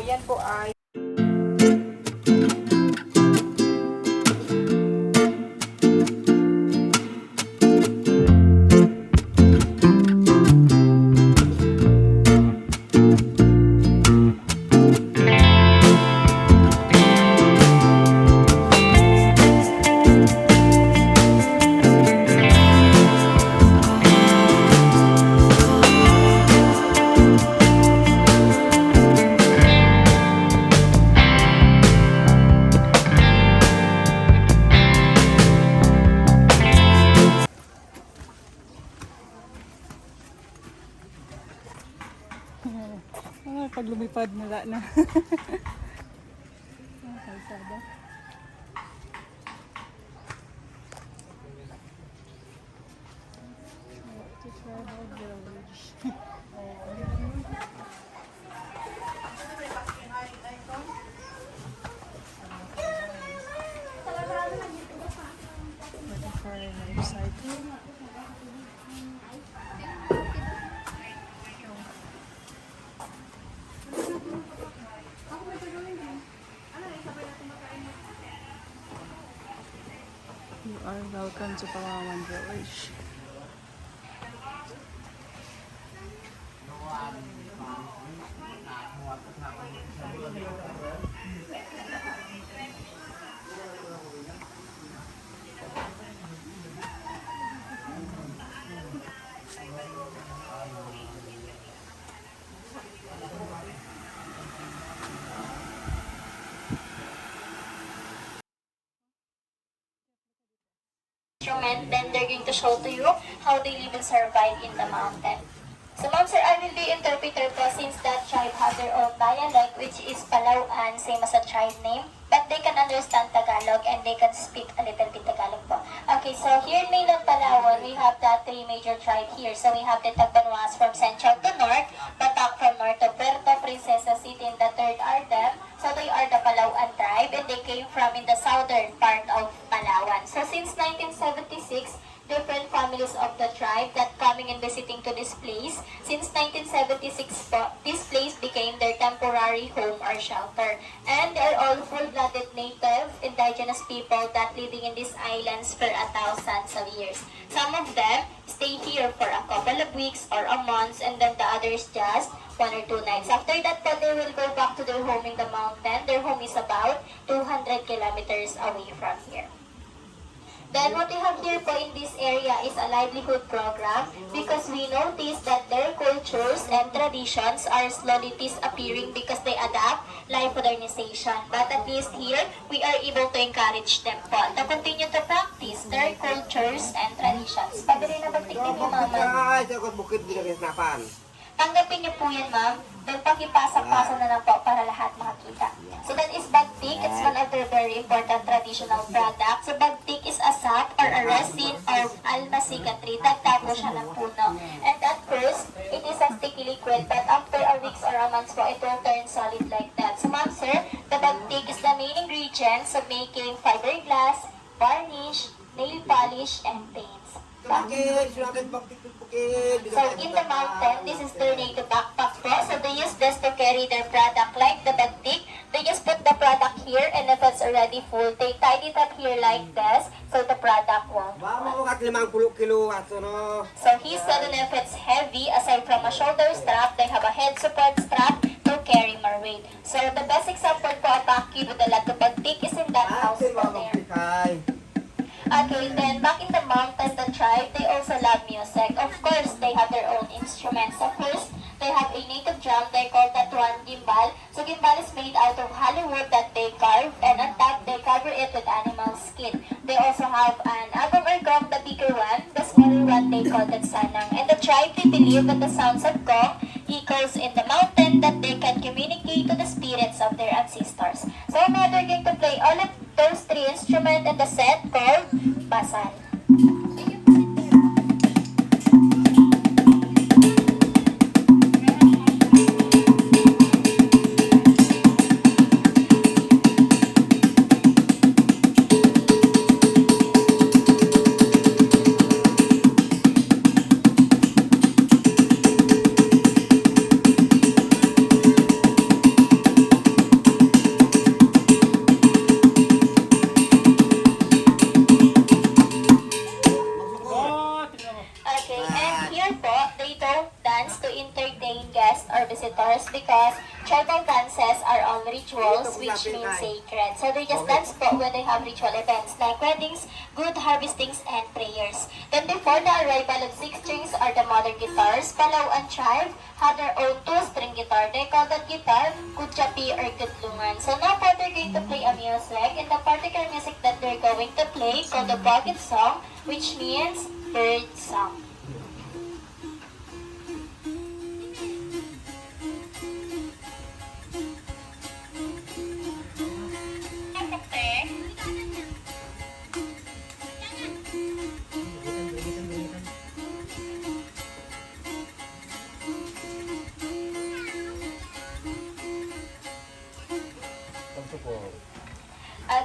yan po ay pag lumipad nala na. Kalsada. To travel village. You are welcome to Palawan Village. Then they're going to show to you how they live and survive in the mountain. So ma'am sir, I will be interpreter po since that tribe have their own dialect which is Palawan, same as a tribe name. But they can understand Tagalog and they can speak a little bit Tagalog po. Okay, so here in mainland Palawan, we have the three major tribes here. So we have the Tagbanwas from central to north, Batak from north to Puerto, Princesa City, and the third are them. So they are the Palawan tribe and they came from in the southern part of Palawan. So since 1976, different families of the tribe that coming and visiting to this place. Since 1976 po, this place became their temporary home or shelter. And they are all full-blooded native indigenous people that living in these islands for thousands of years. Some of them stay here for a couple of weeks or a month and then the others just 1 or 2 nights. After that po, they will go back to their home in the mountain. Their home is about 200 kilometers away from here. Then what we have here po in this area is a livelihood program because we notice that their cultures and traditions are slowly disappearing because they adapt life modernization. But at least here, we are able to encourage them po to continue to practice their cultures and traditions. Pabili na bagtignan mo, mama. Tanggapin niyo po yan, ma'am. Then pakipasa-pasa na lang po para lahat makakita. So that is bagtik. It's one of their very important traditional products. So bagtik is a sap or a resin or almasigatri. Tagtapo siya ng puno. And at first, it is a sticky liquid. But after a weeks or a month po, it will turn solid like that. So ma'am, sir, the bagtik is the main ingredients of making fiberglass, varnish, nail polish, and paints. So in the mountain, this is their native backpack po. So they use this to carry their product like the bagtik. They just put the product here and if it's already full, they tie it up here like this so the product won't fall. So he said that if it's heavy, aside from a shoulder strap, they have a head support strap to carry more weight. So the best example po of bakit with the lot of bagtik is in that house po there. Okay, then back in the mountain, the tribe, they also love music. Of course, they have their own instruments. So first, they have a native drum, they call that one gimbal. So gimbal is made out of hollow wood that they carve, and on top, they cover it with animal skin. They also have an agong or gong, the bigger one. The smaller one, they call that sanang. And the tribe, they believe that the sounds of gong echoes in the mountain that they can communicate to the spirits of their ancestors. So now they're going to play all of those three instruments in the set called Basan. are all rituals, which means sacred. So they just dance po when they have ritual events like weddings, good harvestings, and prayers. Then before the arrival of six strings or the modern guitars, Palawan tribe had their own two-string guitar. They call that guitar kutsapi or kudlungan. So now po they're going to play a music, and the particular music that they're going to play called the bucket song, which means bird song.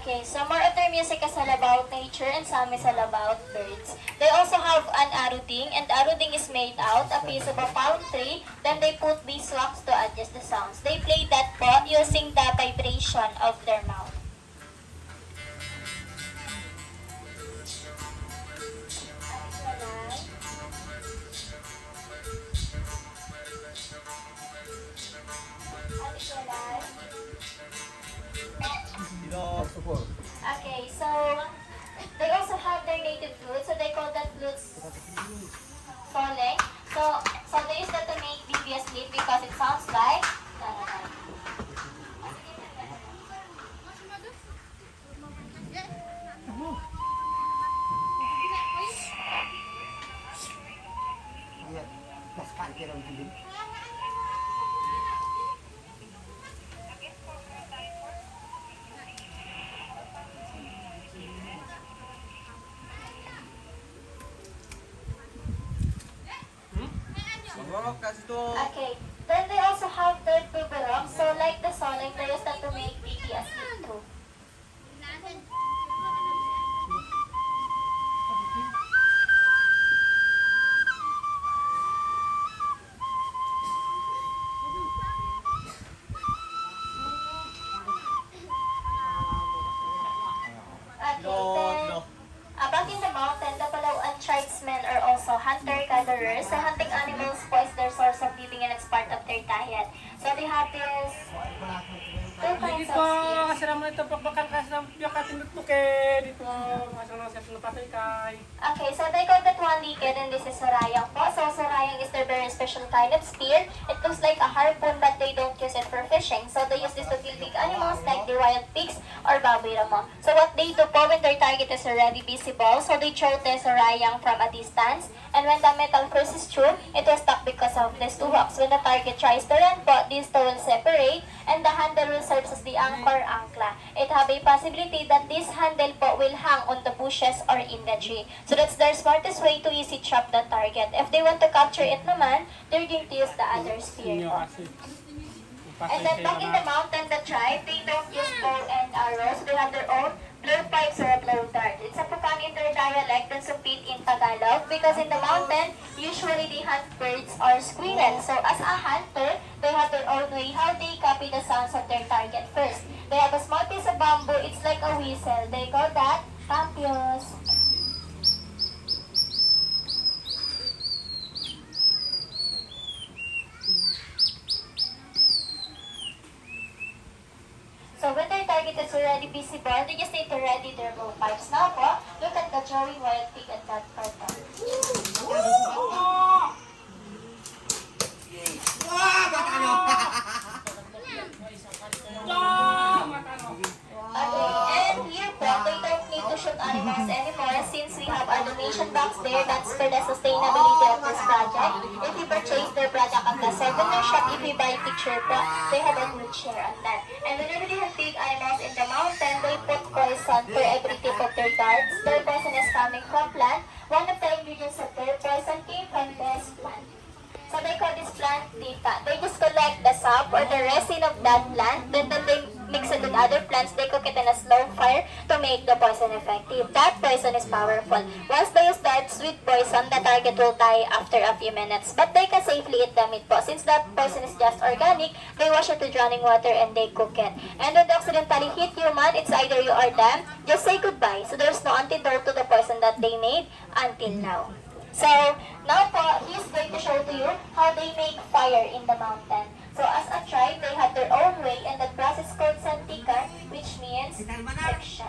Okay, so more of their music is all about nature and some is all about birds. They also have an aruding, and aruding is made out a piece of a palm tree. Then they put beeswax to adjust the sounds. They play that po using the vibration of their mouth. Okay, so they also have their native flute, so they call that flutes soleng. So they use that to make BBS lead because it sounds like okay. Then they also have their tuberong, so like the soleng, they use that to make BBS lead too. Okay, then back in the mountain, the Palawan tribesmen are also hunter-gatherers. So hunting animals po is their source of living and it's part of their diet. So they have this two kinds of skills. Asram ito pagbakan kasam yakatin tuke dito asram sa napatay kay. Okay, so they call that one liquid and this is sorayang po. So sorayang is their very special kind of spear. It looks like a harpoon but they don't use it for fishing. So they use this to kill big animals like the wild pigs or baboy ramo. So what they do po when their target is already visible, so they throw the sorayang from a distance. And when the metal first is through, it will stuck because of these two hooks. When the target tries to run po, these two will separate and the handle will serve as the anchor angkla. It have a possibility that this handle po will hang on the bushes or in the tree. So that's their smartest way to easy trap the target. If they want to capture it naman, they're going to use the other spear po. And then back in the mountain, the tribe, they don't use bow and arrows. They have their own blowpipes or a blow dart. It's a Pukan in their dialect and Supit in Tagalog because in the mountain, usually they hunt birds or squirrels. So as a hunter, they have their own way how they copy the sounds of their target first. They have a small piece of bamboo. It's like a whistle. They call that campios. So when their target is already visible, they just need to ready their blowpipes. Now po, look at the drawing wild pig and that Puerto. Okay, and here po, they don't need to shoot animals anymore since we have our donation box there. That's for the sustainability of this project. If you purchase their product at the souvenir shop, if you buy picture po, they have a good share on that. And whenever they have big animals in the mountain, they put poison for every tip of their darts. Their poison is coming from plant. One of the ingredients of their poison came from this plant. So they call this plant tita. They just collect the sap or the resin of that plant, then they mix it with other plants, they cook it in a slow fire to make the poison effective. That poison is powerful. Once they use that sweet poison, the target will die after a few minutes. But they can safely eat the meat po. Since that poison is just organic, they wash it with running water and they cook it. And when they accidentally hit human, it's either you or them, just say goodbye. So there's no antidote to the poison that they made until now. So, now po, he's going to show to you how they make fire in the mountain. So So as a tribe, they had their own way, and that process called santikan, which means friction.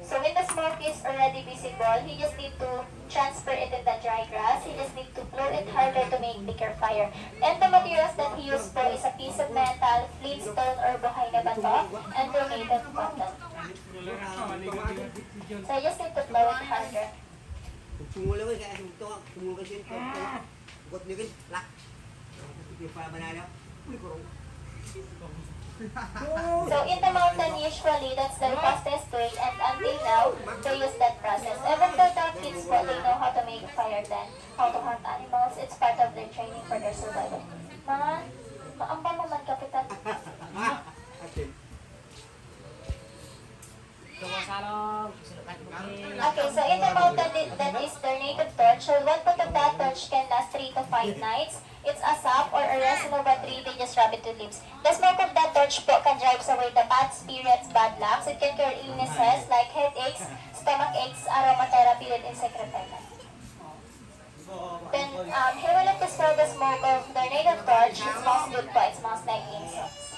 So when the smoke is already visible, he just need to transfer it in the dry grass. He just need to blow it harder to make bigger fire. And the materials that he used po is a piece of metal, flintstone or buhay na bato, and donated cotton. So you just need to blow it harder. So in the mountain, usually that's the fastest way, and until now, they use that process. Even though the kids po, they know how to make fire then, how to hunt animals, it's part of their training for their survival. Maambang naman, Kapitan. Okay, so in the mountain that is their native torch, so one put of that torch can last 3 to 5 nights. It's a sap or a resin of a tree, they just rub it to leaves. The smoke of that torch po can drive away the bad spirits, bad lucks. It can cure illnesses like headaches, stomach aches, aromatherapy with insect repellent. Then, he will let to smell the smoke of their native torch. It smells good po, it smells like insects.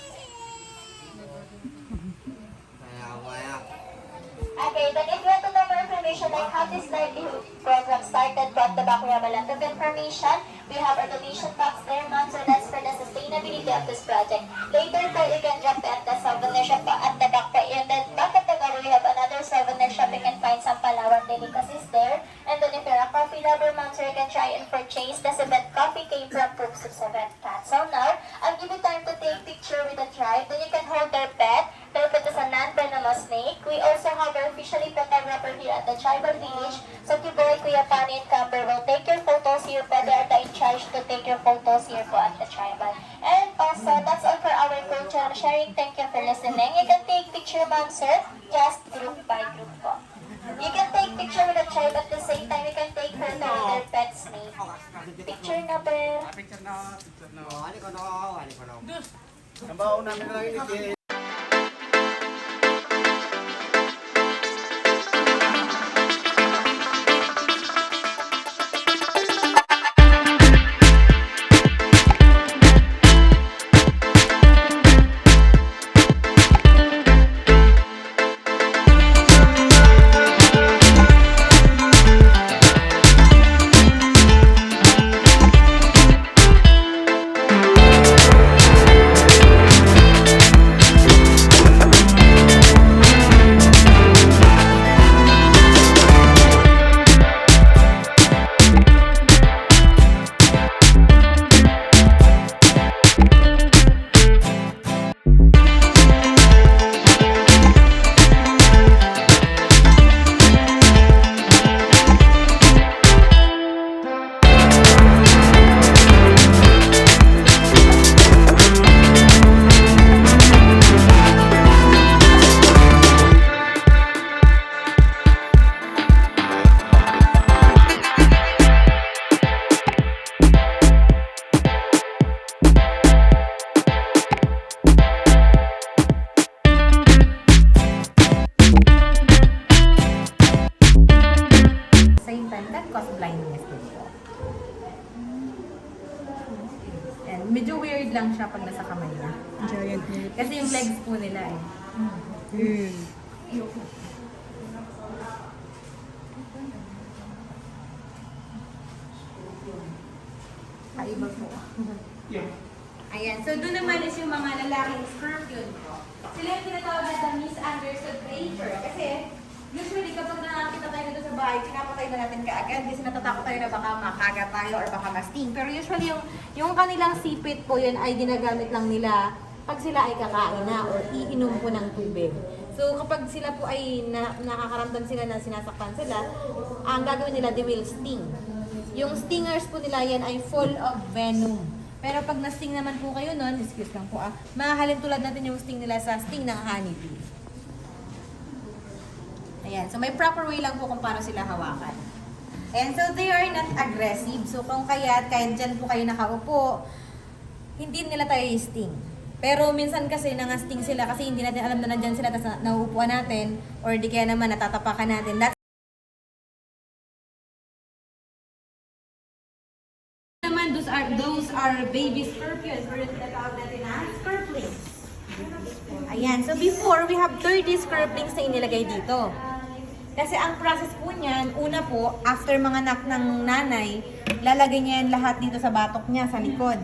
Okay, then if you want to know more information like how this livelihood program started brought the back, we have a lot of information. We have our donation box there, ma'am, so that's for the sustainability of this project. Later po, you can drop it at the souvenir shop po at the back po. And then back at the cover, we have another souvenir shop. You can find some Palawan delicacies there. And then if you're a coffee lover, ma'am, so you can try and purchase the cement coffee came from Poops of Cement Cat. So now, I'll give you time to take picture with the tribe. Then you can hold their pet. Their pet is a non-venomous snake. We also have our officially photographer here at the tribal village. So Kiboy, Kuya Pani, and Camber will take your photos here po. They are the in charge to take your photos here po at the tribal. And also, that's all for our cultural sharing. Thank you for listening. You can take picture, ma'am, sir, just group by group po. You can take picture with the tribe at the same time. You can take photo with their pet snake. Picture number. Picture na. Trabaho namin na lang cause blindness din po. And medyo weird lang siya pag nasa kamay niya. Giant meat. Kasi yung legs po nila eh. Kaiba po. Ayan. So, doon naman is yung mga lalaking scorpion po. Sila yung tinatawag na the misunderstood creature. Kasi, usually kapag nakakita tayo dito sa bahay, pinapatay na natin kaagad kasi natatakot tayo na baka makagat tayo or baka ma-sting. Pero usually yung kanilang sipit po yun ay ginagamit lang nila pag sila ay kakain na or iinom po ng tubig. So kapag sila po ay nakakaramdam sila na sinasaktan sila, ang gagawin nila, they will sting. Yung stingers po nila yan ay full of venom. Pero pag na-sting naman po kayo nun, excuse lang po mahahalin tulad natin yung sting nila sa sting ng honeybee. Ayan, so may proper way lang po kung paano sila hawakan. And so they are not aggressive. So kung kahit dyan po kayo nakaupo, hindi nila tayo i-sting. Pero minsan kasi nangasting sila kasi hindi natin alam na nandyan sila tapos nauupuan natin or di kaya naman natatapakan natin. That's naman, those are baby scorpions or yung tinatawag natin na scorpions. Ayan, so before we have 30 scorpions na inilagay dito. Kasi ang process po niyan, una po, after mga anak ng nanay, lalagay niya yan lahat dito sa batok niya, sa likod.